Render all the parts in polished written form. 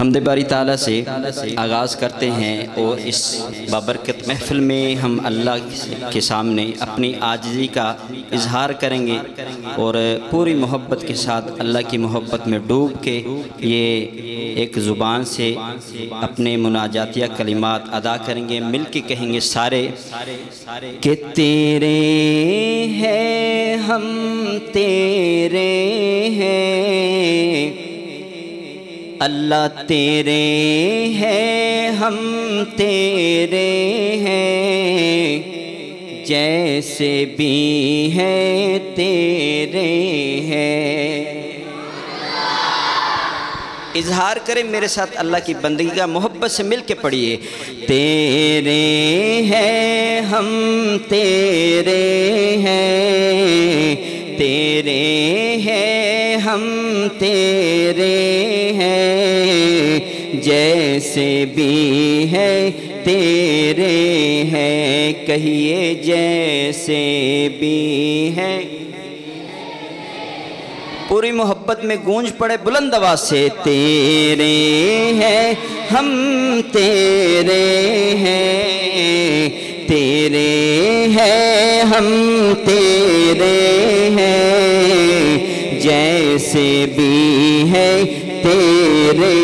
حمد باری تعالیٰ سے آغاز کرتے ہیں اور اس بابرکت محفل میں ہم اللہ کے سامنے اپنی عاجزی کا اظہار کریں گے اور پوری محبت کے ساتھ اللہ کی محبت میں ڈوب کے یہ ایک زبان سے اپنے مناجاتیہ کلمات ادا کریں گے، مل کے کہیں گے سارے کہ تیرے ہیں ہم تیرے ہیں، اللہ تیرے ہیں ہم تیرے ہیں، جیسے بھی ہیں تیرے ہیں۔ اظہار کریں میرے ساتھ اللہ کی بندگی کا، محبت سے مل کے پڑھیے۔ تیرے ہیں ہم تیرے ہیں، تیرے ہیں ہم تیرے ہیں، جیسے بھی ہیں تیرے ہیں، کہیے جیسے بھی ہیں۔ پوری محبت میں گونج پڑے بلند آواز سے، تیرے ہیں ہم تیرے ہیں، تیرے ہیں ہم تیرے ہیں، جیسے بھی ہیں تیرے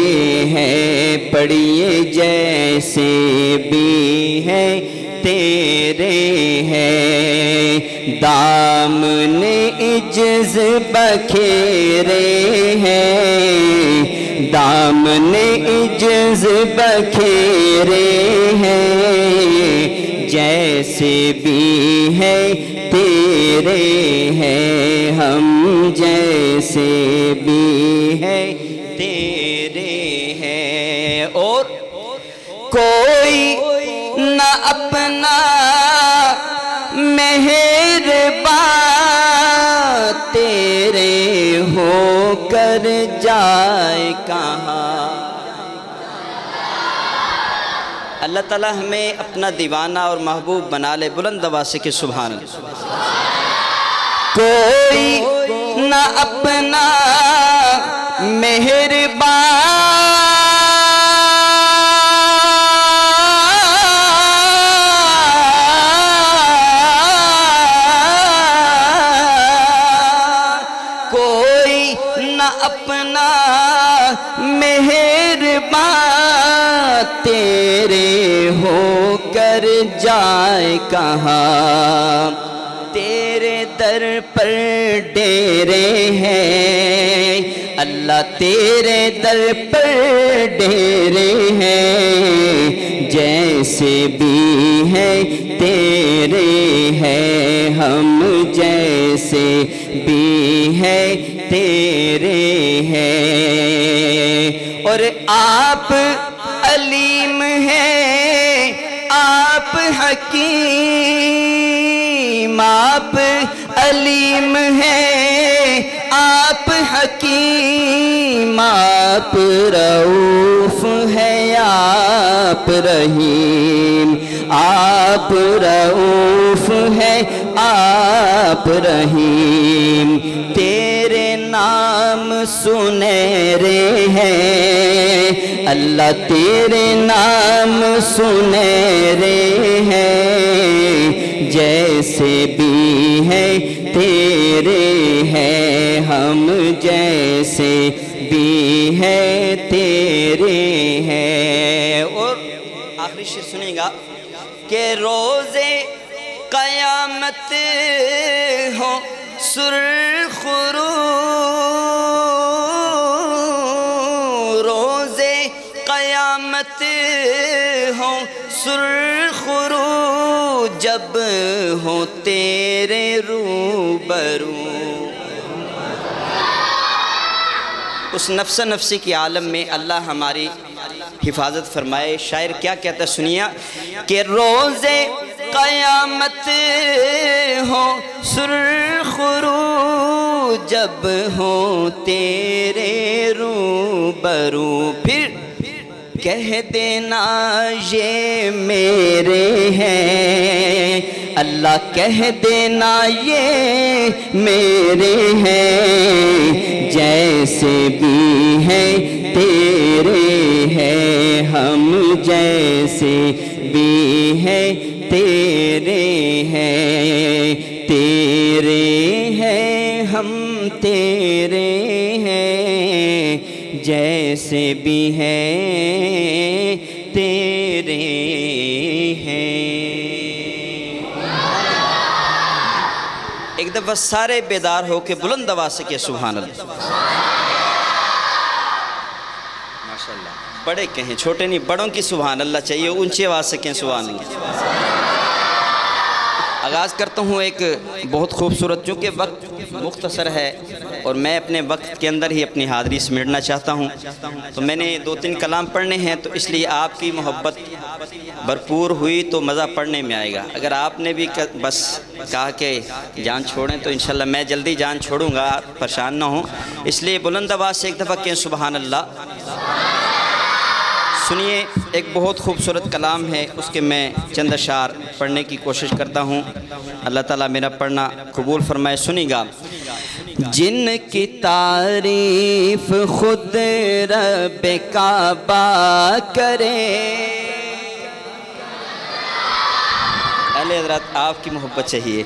ہیں، پڑھیے جیسے بھی ہیں تیرے ہیں، دامن عجز بکھیرے ہیں، دامن عجز بکھیرے ہیں، جیسے بھی ہیں تیرے ہیں، ہم جیسے بھی ہیں تیرے ہیں۔ اور کوئی نہ اپنا مہربان تیرے ہو کر جائے کہاں۔ اللہ تعالیٰ ہمیں اپنا دیوانہ اور محبوب بنا لے، بلند آواز سے کہ سبحان اللہ۔ کوئی نہ اپنا مہربان اپنا مہربان تیرے ہو کر جائے کہاں، تیرے در پر ڈیرے ہیں اللہ، تیرے در پر ڈیرے ہیں، جیسے بھی ہیں تیرے ہیں، ہم جیسے بھی ہیں تیرے ہیں۔ اور آپ علیم ہیں، آپ حکیم، آپ علیم ہیں، آپ حکیم، آپ رؤوف ہیں، آپ رحیم، آپ رؤوف ہیں، آپ رحیم، تیرے نام سنہرے ہیں اللہ، تیرے نام سنہرے ہیں، جیسے بھی ہیں تیرے ہیں، ہم جیسے بھی ہیں تیرے ہیں۔ اور آخری شعر سنیں گا کہ روزے قیامت ہو سرخ رو، روزے قیامت ہو سرخ رو، جب ہو تیرے روبرو۔ اس نفس نفسی کی عالم میں اللہ ہماری حفاظت فرمائے۔ شاعر کیا کہتا ہے سنیے کہ روزے قیامت ہو سرخ رو، جب ہو تیرے روبرو، پھر کہہ دینا یہ میرے ہیں اللہ، کہہ دینا یہ میرے ہیں، جیسے بھی ہیں تیرے جیسے بھی ہیں تیرے ہیں، تیرے ہیں ہم تیرے ہیں، جیسے بھی ہیں تیرے ہیں۔ ایک دفعہ سارے بیدار ہو کے بلند آواز سے کہ سبحان اللہ۔ ماشاءاللہ، بڑے کہیں چھوٹے نہیں، بڑوں کی سبحان اللہ چاہیے، اونچی آواز سے کہیں سبحان اللہ۔ آغاز کرتا ہوں ایک بہت خوبصورت، چونکہ وقت مختصر ہے اور میں اپنے وقت کے اندر ہی اپنی حاضری سمیٹنا چاہتا ہوں، تو میں نے 2-3 کلام پڑھنے ہیں، تو اس لیے آپ کی محبت بھرپور ہوئی تو مزہ پڑھنے میں آئے گا۔ اگر آپ نے بھی بس کہا کہ جان چھوڑیں تو انشاءاللہ میں جلدی جان چھوڑوں گا، پریشان نہ ہوں، اس لیے بلند آواز سے ایک دفعہ کہیں سبحان اللہ۔ سنیے، ایک بہت خوبصورت کلام ہے، اس کے میں چند اشعار پڑھنے کی کوشش کرتا ہوں، اللہ تعالیٰ میرا پڑھنا قبول فرمائے۔ سنی گا۔ جن کی تعریف خود رب کعبہ کرے، اہل حضرات آپ کی محبت چاہیے۔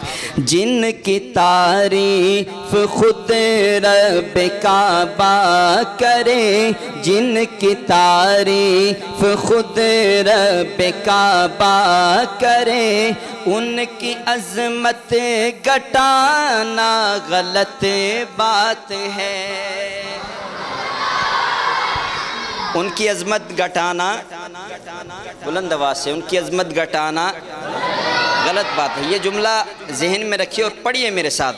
جن کی تعریف خود رب کعبہ کرے، جن کی تعریف خود رب کعبہ کرے، ان کی عظمت گھٹانا غلط بات ہے۔ ان کی عظمت گھٹانا، بلند آواز سے، ان کی عظمت گھٹانا غلط بات ہے۔ یہ جملہ ذہن میں رکھیے اور پڑھیے میرے ساتھ۔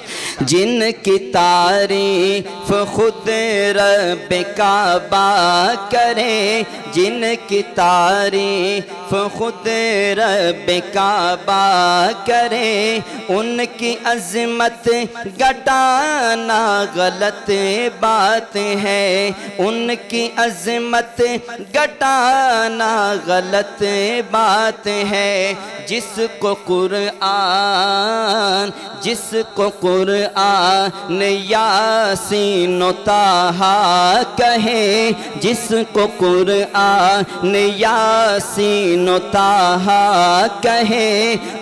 جن کی تعریف خود رب کعبہ کرے، جن کی تعریف خود رب کعبہ کرے، ان کی عظمت گھٹانا غلط بات ہے، ان کی عظمت گھٹانا غلط بات ہے۔ جس کو قرآن، جس کو قرآن یاسین و طٰہٰ کہے، جس کو قرآن یاسین و طٰہٰ کہے،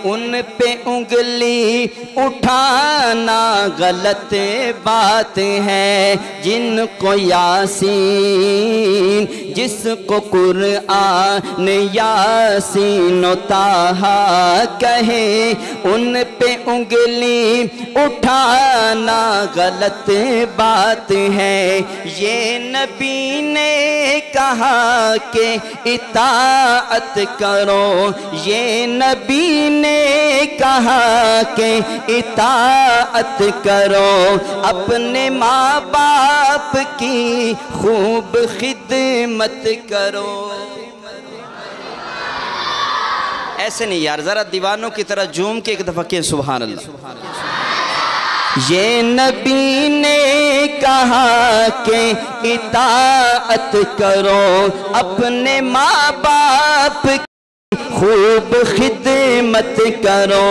ان پہ انگلی اٹھانا غلط بات ہے۔ جن کو یاسین، جس کو قرآن یاسین و طٰہٰ کہے، ان پہ انگلی اٹھانا غلط بات ہے۔ یہ نبی نے کہا کہ اطاعت کرو، یہ نبی نے کہا کہ اطاعت کرو، اپنے ماں باپ کی خوب خدمت کرو۔ ایسے نہیں یار، ذرا دیوانوں کی طرح جھوم کے ایک دفعہ کہیں سبحان اللہ۔ یہ نبی نے کہا کہ اطاعت کرو، اپنے ماں باپ کی خوب خدمت کرو،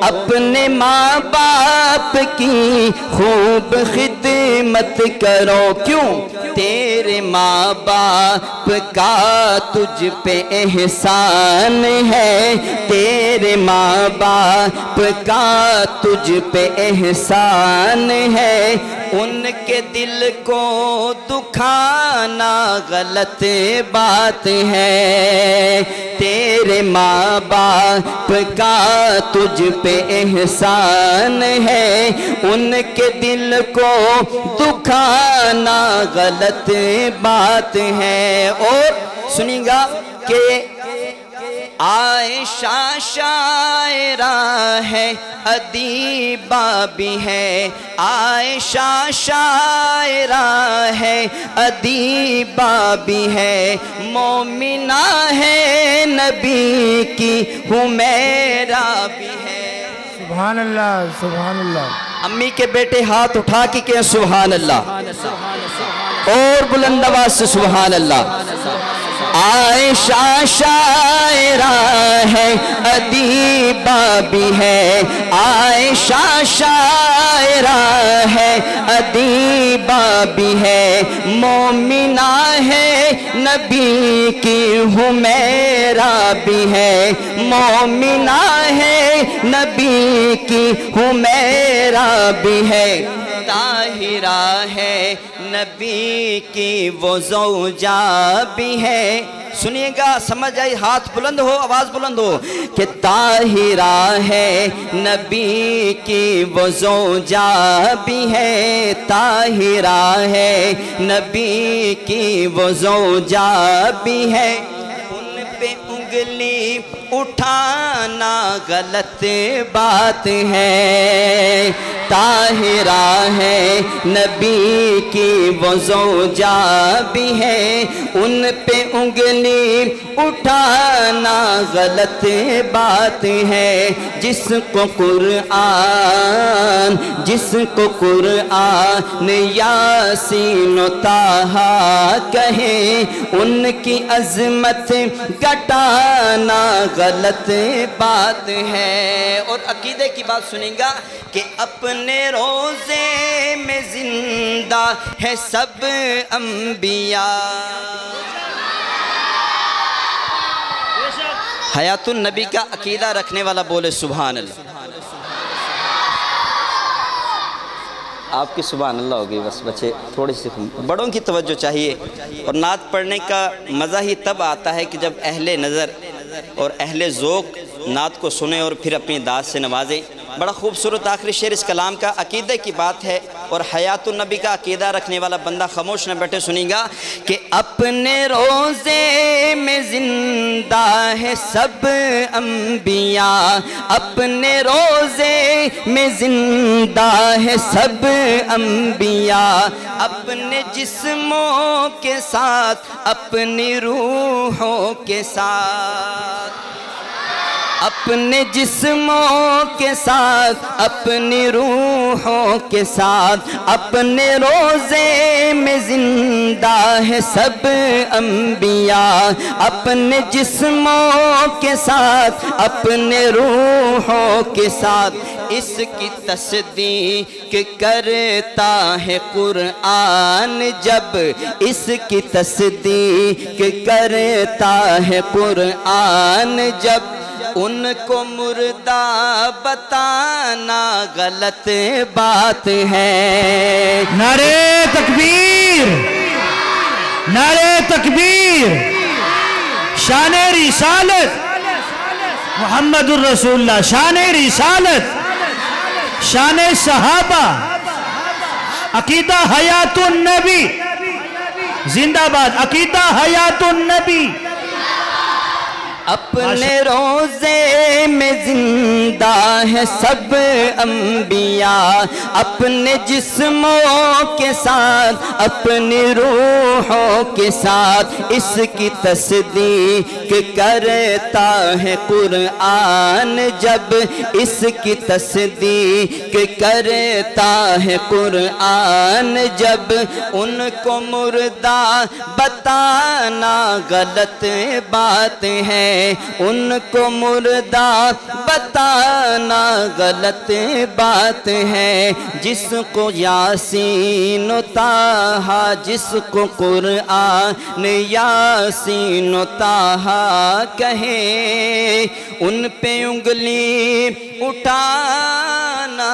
اپنے ماں باپ کی خوب خدمت کرو۔ کیوں؟ تیرے ماں باپ کا تجھ پہ احسان ہے، تیرے ماں باپ کا تجھ پہ احسان ہے، ان کے دل کو دکھانا غلط بات ہے۔ تیرے ماں باپ کا تجھ پہ احسان ہے، ان کے دل کو دکھانا غلط بات ہے۔ اور سنیں گا کہ عائشہ شاعرہ ہے، ادیبہ بھی ہے، عائشہ شاعرہ ہے، ادیبہ بھی ہے، مومنہ ہے، نبی کی حمیرہ بھی ہے۔ سبحان اللہ، سبحان اللہ۔ امی کے بیٹے ہاتھ اٹھا کے کہیں سبحان اللہ، اور بلند آواز سے سبحان اللہ۔ عائشہ شاعرہ ہے، ادیبہ بھی ہے، عائشہ شاعرہ ہے، ادیبہ بھی ہے، مومنہ ہے، نبی کی حمیرہ بھی ہے مومنہ ہے نبی کی حمیرہ بھی ہے طاہرہ ہے نبی کی وہ زوجہ بھی ہے سنیے گا سمجھ آئی ہاتھ بلند ہو آواز بلند ہو کہ طاہرہ ہے نبی کی وہ زوجہ بھی ہے طاہرہ ہے نبی کی وہ زوجہ بھی ہے ان پہ انگلی اٹھانا غلط بات ہے طاہرہ ہے نبی کی وہ زوجہ بھی ہے ان پہ انگلی اٹھانا غلط بات ہے جس کو قرآن یاسین و طٰہٰ کہے ان کی عظمت گٹانا غلط بات ہے اور عقیدے کی بات سنیں گا کہ اپنے روزے میں زندہ ہے سب انبیاء حیات النبی کا عقیدہ رکھنے والا بولے سبحان اللہ آپ کی سبحان اللہ ہوگی بس بچے تھوڑی سی بڑوں کی توجہ چاہیے اور نعت پڑھنے کا مزہ ہی تب آتا ہے کہ جب اہل نظر اور اہل ذوق نعت کو سنیں اور پھر اپنی داد سے نوازیں بڑا خوبصورت آخری شعر اس کلام کا عقیدے کی بات ہے اور حیات النبی کا عقیدہ رکھنے والا بندہ خاموش نہ بیٹھے سنیں گا کہ اپنے روزے میں زندہ ہے سب انبیاء اپنے روزے میں زندہ ہے سب انبیاء اپنے جسموں کے ساتھ اپنی روحوں کے ساتھ اپنے جسموں کے ساتھ اپنی روحوں کے ساتھ اپنے روزے میں زندہ ہے سب انبیاء اپنے جسموں کے ساتھ اپنے روحوں کے ساتھ اس کی تصدیق کرتا ہے قرآن جب اس کی تصدیق کرتا ہے قرآن جب ان کو مردہ بتانا غلط بات ہے نعرہ تکبیر نعرہ تکبیر شان رسالت محمد الرسول اللہ شان رسالت شان صحابہ عقیدہ حیات النبی زندہ باد عقیدہ حیات النبی اپنے روزے میں زندہ ہے سب انبیاء اپنے جسموں کے ساتھ اپنی روحوں کے ساتھ اس کی تصدیق کرتا ہے قرآن جب اس کی تصدیق کرتا ہے قرآن جب ان کو مردہ بتانا غلط بات ہے ان کو مردہ بتانا غلط بات ہے جس کو یاسین و طٰہٰ جس کو قرآن یاسین و طٰہٰ کہے ان پہ انگلی اٹھانا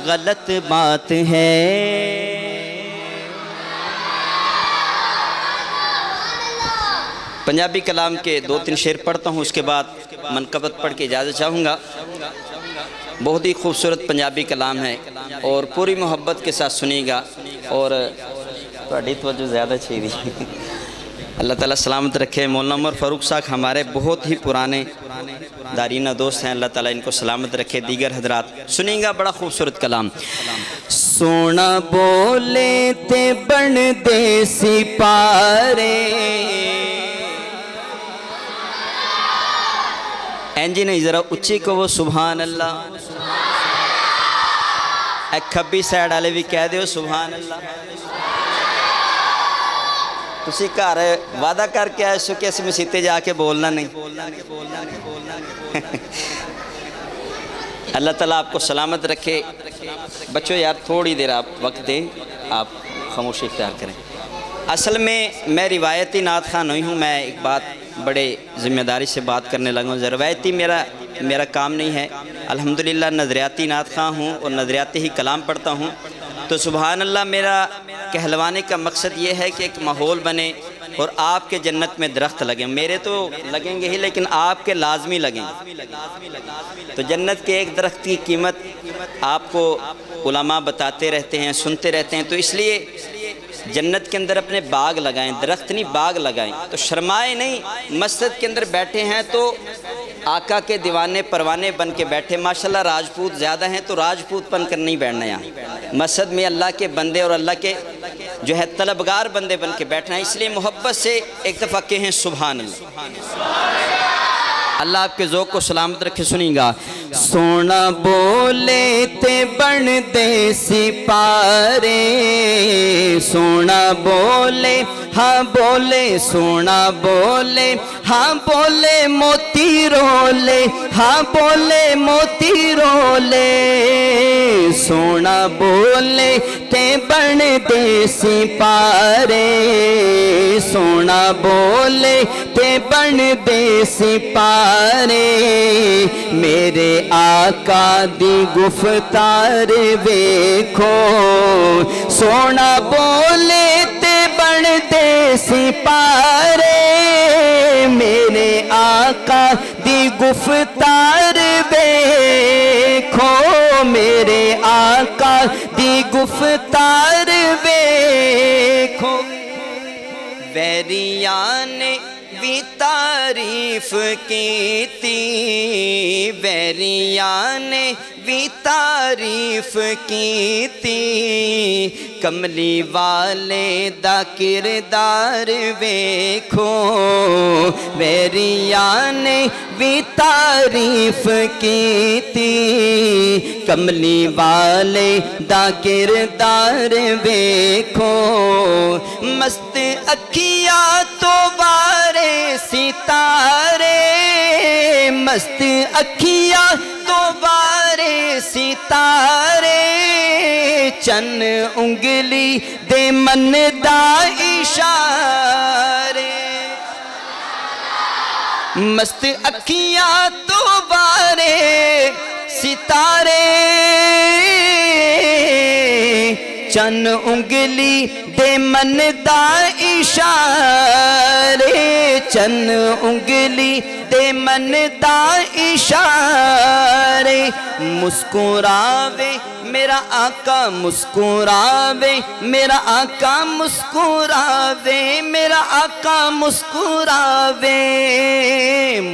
غلط بات ہے پنجابی کلام کے 2-3 شعر پڑھتا ہوں اس کے بعد منقبت پڑھ کے اجازت چاہوں گا بہت ہی خوبصورت پنجابی کلام ہے اور پوری محبت کے ساتھ سنیے گا اور تھوڑی توجہ زیادہ چاہیے اللہ تعالیٰ سلامت رکھے مولانا عمر فاروق صاحب ہمارے بہت ہی پرانے دارینہ دوست ہیں اللہ تعالیٰ ان کو سلامت رکھے دیگر حضرات سنیے گا بڑا خوبصورت کلام سونا بولے تے بن دے سپارے اینجی نہیں ذرا اچھی کو وہ سبحان اللہ اے کھبی سائڈ والے بھی کہہ دیو سبحان اللہ تسی گھر وعدہ کر کے آئے سو کہ ایسے مسیتے جا کے بولنا نہیں اللہ تعالیٰ آپ کو سلامت رکھے بچوں یار تھوڑی دیر آپ وقت دیں آپ خاموشی اختیار کریں اصل میں روایتی نعت خواں نہیں ہوں. میں ایک بات بڑے ذمہ داری سے بات کرنے لگا ہوں. روایتی میرا کام نہیں ہے. الحمدللہ نظریاتی نعت خواں ہوں اور نظریاتی ہی کلام پڑھتا ہوں. تو سبحان اللہ میرا کہلوانے کا مقصد یہ ہے کہ ایک ماحول بنے اور آپ کے جنت میں درخت لگیں. میرے تو لگیں گے ہی لیکن آپ کے لازمی لگیں. تو جنت کے ایک درخت کی قیمت آپ کو علماء بتاتے رہتے ہیں, سنتے رہتے ہیں. تو اس لیے جنت کے اندر اپنے باغ لگائیں, درخت نہیں باغ لگائیں. تو شرمائے نہیں. مسجد کے اندر بیٹھے ہیں تو آقا کے دیوانے پروانے بن کے بیٹھے. ماشاءاللہ راجپوت زیادہ ہیں تو راجپوت بن کر نہیں بیٹھنا یہاں. مسجد میں اللہ کے بندے اور اللہ کے جو ہے طلبگار بندے بن کے بیٹھنا ہے. اس لیے محبت سے ایک دفعہ کہیں سبحان اللہ. اللہ آپ کے ذوق کو سلامت رکھے. سنیں گا. سونا بولے تے بن دے سپارے, سونا بولے ہاں بولے, سونا بولے ہاں بولے موتی رولے, ہاں بولے موتی رولے. سونا بولے تے بن دے سپارے, سونا بولے تے بن دے سپارے. میرے آقا دی گفتار ویکھو, سونا بولے تے بن دے سپارے. میرے آقا دی گفتار ویکھو, میرے آقا دی گفتار ویکھو. ویریان بھی تعریف کیتی, ویریان بھی تعریف کیتی. کملی والے دا کردار ویکھو, ویریان بھی تعریف کیتی. کملی والے دا کردار ویکھو. مست اکھیاں تو بارے ستارے, مست اکھیاں تو بارے ستارے. چن انگلی دے من دا اشارے, مست اکھیاں تو بارے ستارے. چن انگلی دے من دا اشارے, چن انگلی دے من دا اشارے. مسکراوے میرا آقا مسکراوے, میرا آقا مسکراوے, میرا آقا مسکراوے.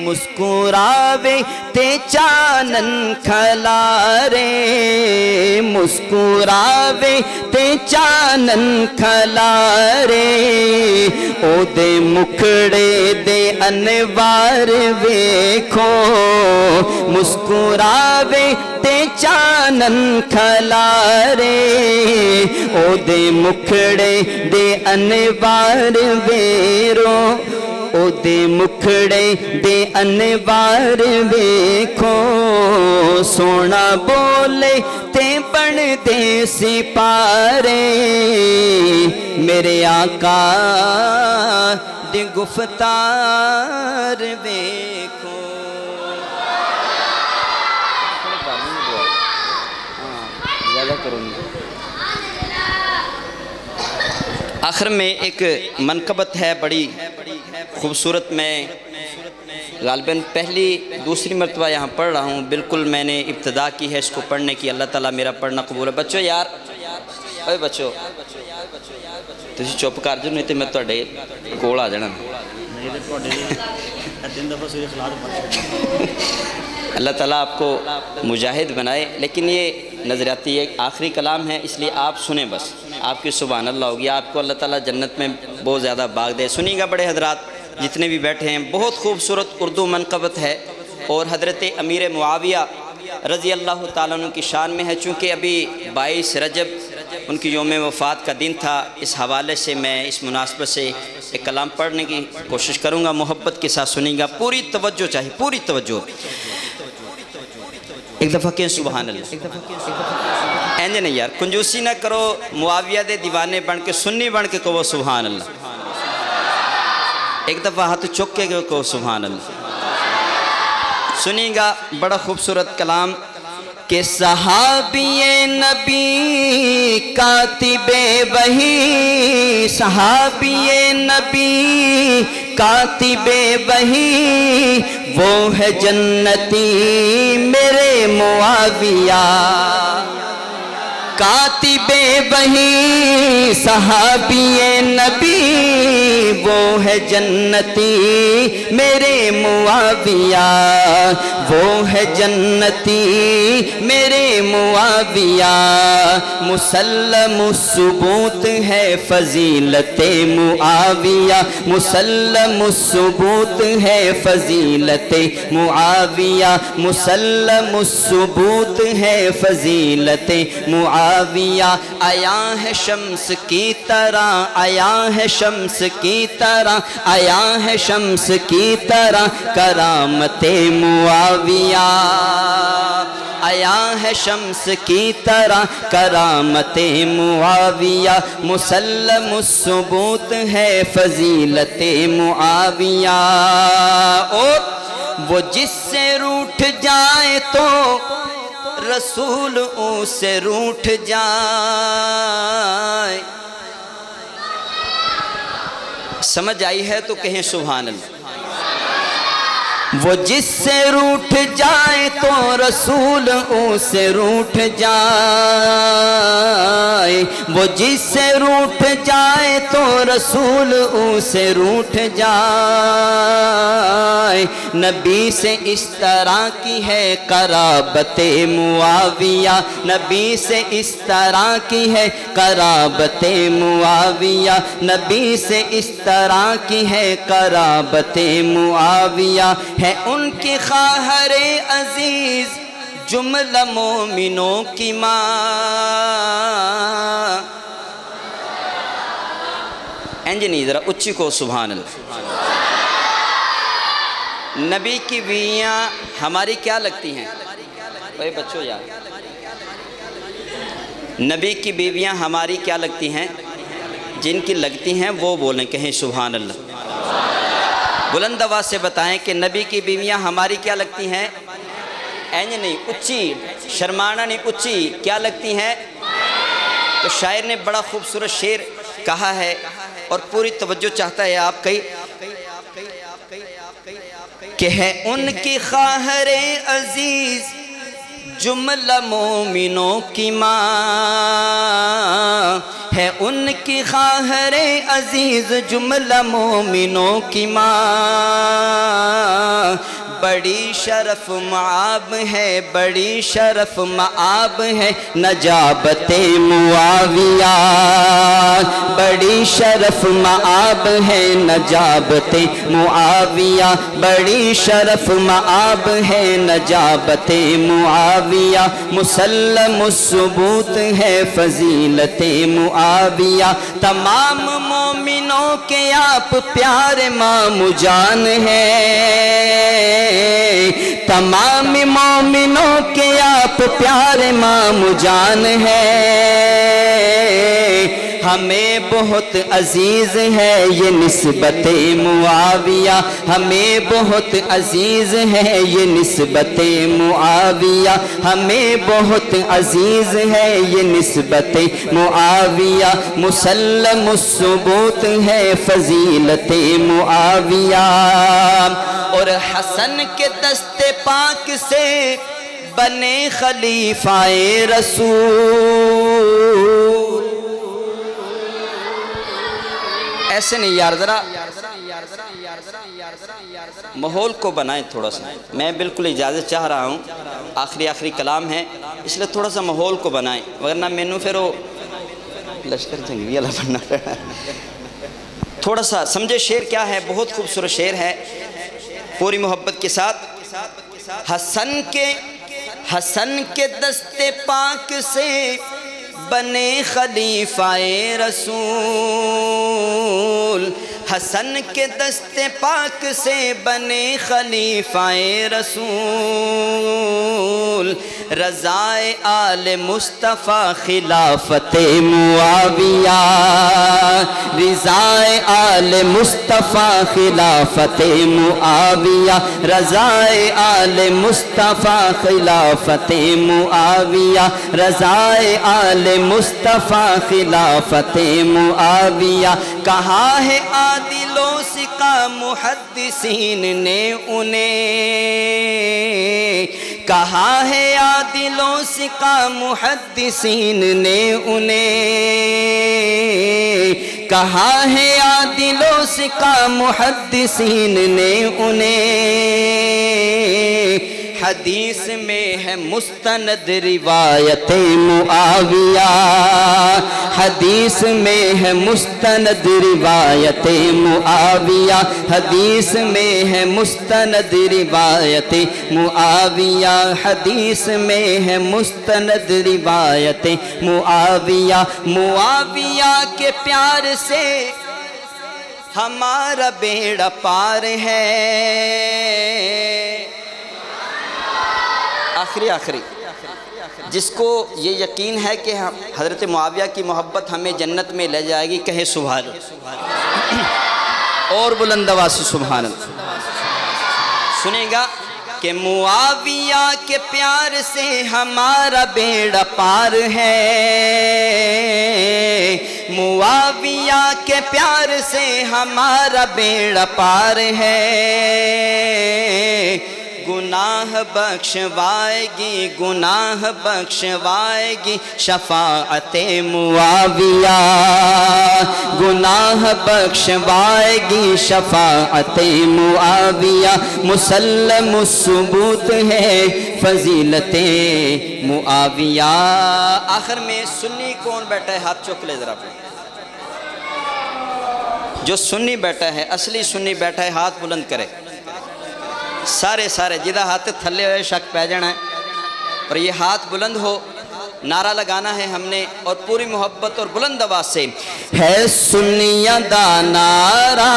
مسکراوے تے چانن کھلارے, مسکراوے تے چانن کھلارے. او دے مکھڑے دے انوار ویکھو, مسکراوے تے چانن کھلارے. او دے مکھڑے دے انوار ویرو, او دے مکھڑے دے انوار ویکھو. سونا بولے تے بن دے سپارے. میرے آقا دی گفتار ویکھو. آخر میں ایک منقبت ہے بڑی خوبصورت. میں غالباً پہلی دوسری مرتبہ یہاں پڑھ رہا ہوں. بالکل میں نے ابتدا کی ہے اس کو پڑھنے کی. اللہ تعالیٰ میرا پڑھنا قبول ہے. بچو یار, اوے بچو تسی چپ کر جو, نہیں تو میں تواڈے کول آ جانا. اللہ تعالیٰ آپ کو مجاہد بنائے. لیکن یہ نظریاتی ایک آخری کلام ہے, اس لیے آپ سنیں بس. آپ کی سبحان اللہ ہوگی. آپ کو اللہ تعالیٰ جنت میں بہت زیادہ باغ دے. سنیں گا بڑے حضرات جتنے بھی بیٹھے ہیں. بہت خوبصورت اردو منقبت ہے اور حضرت امیر معاویہ رضی اللہ تعالیٰ عنہ کی شان میں ہے. چونکہ ابھی 22 رجب ان کی یوم وفات کا دن تھا, اس حوالے سے میں اس مناسبت سے ایک کلام پڑھنے کی کوشش کروں گا. محبت کے ساتھ سنیں گا. پوری توجہ چاہیے, پوری توجہ. ایک دفعہ کہیں سبحان اللہ. اینج نہیں یار کنجوسی نہ کرو معاویہ دے دیوانے بن کے سنی بن کے کہو سبحان اللہ ایک دفعہ ہاتھ چک کے کہو سبحان اللہ سنیں گا بڑا خوبصورت کلام کہ صحابی نبی کاتب وحی صحابی نبی کاتب وحی وہ ہے جنتی میرے معاویہ کاتب وحی صحابی نبی وہ ہے جنتی میرے معاویہ وہ ہے جنتی میرے معاویہ مسلم الثبوت ہے فضیلت معاویہ مسلم الثبوت ہے فضیلت معاویہ مسلم الثبوت ہے فضیلت معاویہ آیا ہے شمس کی طرح آیا ہے شمس کی طرح آیا ہے شمس کی طرح کرامت معاویہ آیا ہے شمس کی طرح کرامت معاویہ مسلم الثبوت ہے فضیلت معاویہ اور وہ جس سے روٹھ جائے تو رسول اس سے روٹھ جائے سمجھ آئی ہے تو کہیں سبحان اللہ وہ جس سے روٹھ جائے تو رسول اس سے روٹھ جائے وہ جس سے روٹھ جائے تو رسول اس سے روٹھ جائے نبی سے اس طرح کی ہے قرابت معاویہ نبی سے اس طرح کی ہے قرابت معاویہ نبی سے اس طرح کی ہے قرابت معاویہ ہے ان کی خواہر عزیز جملہ مومنوں کی ماں نہیں ذرا اچھی کو سبحان اللہ نبی کی بیویاں ہماری کیا لگتی ہیں بھائی بچوں یار نبی کی بیویاں ہماری کیا لگتی ہیں جن کی لگتی ہیں وہ بولیں کہیں سبحان اللہ بلند آواز سے بتائیں کہ نبی کی بیویاں ہماری کیا لگتی ہیں اینج نہیں اچھی شرمانہ نہیں اچھی کیا لگتی ہیں تو شاعر نے بڑا خوبصورت شعر کہا ہے اور پوری توجہ چاہتا ہے آپ کی کہ ہے ان کی خواہر عزیز جملہ مومنوں کی ماں ہے ان کی خواہر عزیز جملہ مومنوں کی ماں بڑی شرف معاب ہے بڑی شرف معاب ہے نجابت معاویہ بڑی شرف معاب ہے نجابت معاویہ بڑی شرف معاب ہے نجابت معاویہ مسلم الثبوت ہے فضیلت معاویہ تمام مومنوں کے آپ پیارے مامو جان ہیں تمام مومنوں کے آپ پیارے مامو جان ہیں ہمیں بہت عزیز ہے یہ نسبت معاویہ ہمیں بہت عزیز ہے یہ نسبت معاویہ ہمیں بہت عزیز ہے یہ نسبت معاویہ مسلم الثبوت ہے فضیلت معاویہ اور حسن کے دست پاک سے بنے خلیفہ رسول ایسے نہیں یار ذرا ماحول کو بنائیں تھوڑا سا میں بالکل اجازت چاہ رہا ہوں آخری کلام ہے اس لئے تھوڑا سا ماحول کو بنائیں ورنہ مینو پھر وہ لشکر جنگی اللہ بننا تھوڑا سا سمجھے شعر کیا ہے بہت خوبصورت شعر ہے پوری محبت کے ساتھ حسن کے دست پاک سے بنے خلیفہ رسول حسن کے دست پاک سے بنے خلیفہ رسول رضائے آل مصطفیٰ خلافت معاویہ رضائے آل مصطفیٰ خلافت معاویہ رضائے آل مصطفیٰ خلافت معاویہ رضائے آل مصطفیٰ خلافت معاویہ کہا ہے عادل و ثقہ محدثین نے انہیں کہا ہے عادل و ثقہ محدثین نے انہیں کہا ہے عادل و ثقہ محدثین نے انہیں حدیث میں ہے مستند روایت معاویہ حدیث میں ہے مستند روایت معاویہ حدیث میں ہے مستند روایت معاویہ حدیث میں ہے مستند روایت معاویہ معاویہ کے پیار سے ہمارا بیڑا پار ہے آخری جس کو یہ یقین ہے کہ حضرت معاویہ کی محبت ہمیں جنت میں لے جائے گی کہے سبحان اللہ اور بلند آواز سے سبحان اللہ سنے گا کہ معاویہ کے پیار سے ہمارا بیڑا پار ہے معاویہ کے پیار سے ہمارا بیڑا پار ہے گناہ بخشوائے گی شفاعت معاویہ گناہ بخشوائے گی شفاعت معاویہ مسلم الثبوت ہے فضیلت معاویہ آخر میں سنی کون بیٹھا ہے ہاتھ چوک لے ذرا جو سنی بیٹھا ہے اصلی سنی بیٹھا ہے ہاتھ بلند کرے سارے جدہ ہاتھ تھلے ہوئے شک پہ جانا ہے اور یہ ہاتھ بلند ہو نعرہ لگانا ہے ہم نے اور پوری محبت اور بلند آواز سے ہے سنیہ دا نعرہ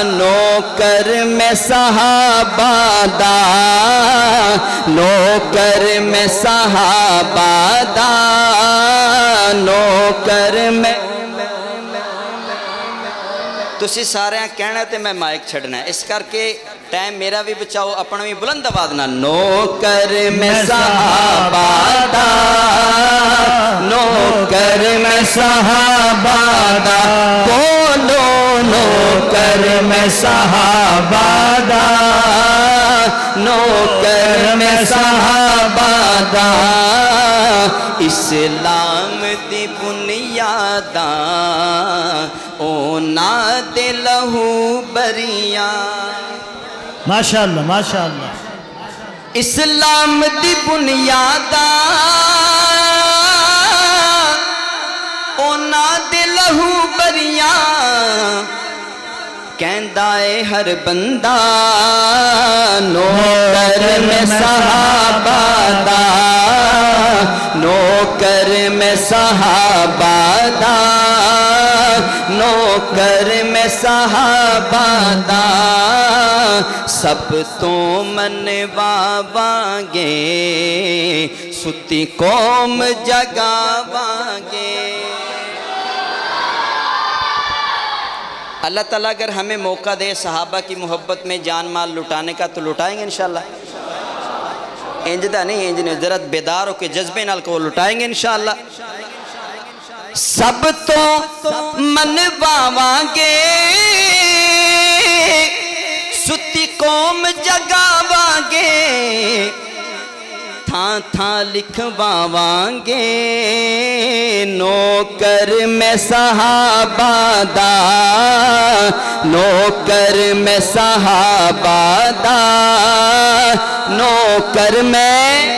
نوکر میں صحابہ دا نوکر میں صحابہ دا نوکر میں تسی سارے کہنا تے میں مائک چھڑنا ہے اس کر کے ٹائم میرا بھی بچاؤ اپنا بھی بلند آواز نہ نوکر میں صحابہ دا نوکر میں صحابہ دا بولو نوکر میں صحابہ دا نوکر میں صحابہ دا اسلام دی بنیاداں اونا دے لہو بریاں ماشاءاللہ ماشاءاللہ اسلام دی بنیاداں اونا دے لہو بریاں کہندہ اے ہر بندہ نوکر میں صحابہ دا نوکر میں صحابہ دا نوکر میں صحابہ دا سب تو منواواں گے ستی قوم جگاواں گے اللہ تعالیٰ اگر ہمیں موقع دے صحابہ کی محبت میں جان مال لٹانے کا تو لٹائیں گے انشاءاللہ انجدہ نہیں انجدہ ذرا بیدار ہو کے جذبے نال کو لٹائیں گے انشاءاللہ سب تو منواواں گے ستی قوم جگاواں گے تھان تھان لکھواواں گے نوکر میں صحابہ دا نوکر میں صحابہ دا نوکر میں